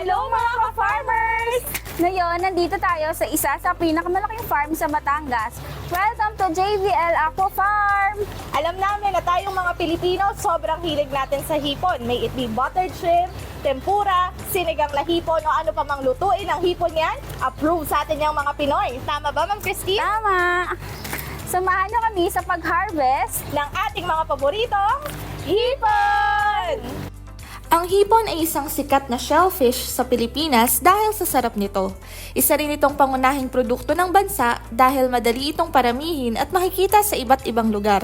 Hello mga ka-farmers! Ngayon, nandito tayo sa isa sa pinakamalaking farm sa Batangas. Welcome to JVL Aqua Farm! Alam namin na tayong mga Pilipino, sobrang hilig natin sa hipon. May it be buttered shrimp, tempura, sinigang na hipon o ano pa mang lutuin ang hipon yan, approve sa atin yung mga Pinoy. Tama ba, Ma'am Christine? Tama! Samahan niyo kami sa pag-harvest Ng ating mga paboritong hipon! Ang hipon ay isang sikat na shellfish sa Pilipinas dahil sa sarap nito. Isa rin itong pangunahing produkto ng bansa dahil madali itong paramihin at makikita sa iba't ibang lugar.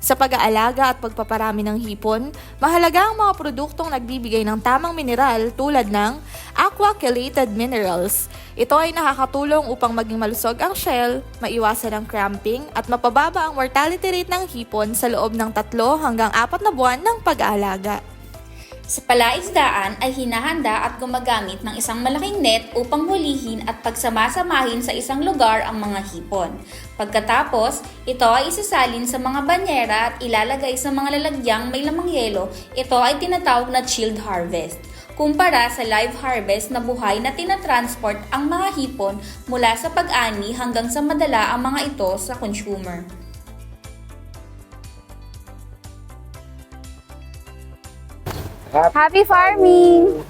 Sa pag-aalaga at pagpaparami ng hipon, mahalaga ang mga produktong nagbibigay ng tamang mineral tulad ng aqua-chelated minerals. Ito ay nakakatulong upang maging malusog ang shell, maiwasan ang cramping at mapababa ang mortality rate ng hipon sa loob ng 3 hanggang 4 na buwan ng pag-aalaga. Sa palaisdaan ay hinahanda at gumagamit ng isang malaking net upang hulihin at pagsamasamahin sa isang lugar ang mga hipon. Pagkatapos, ito ay isasalin sa mga banyera at ilalagay sa mga lalagyang may lamang yelo. Ito ay tinatawag na chilled harvest. Kumpara sa live harvest na buhay na tinatransport ang mga hipon mula sa pag-ani hanggang sa madala ang mga ito sa consumer. Happy farming!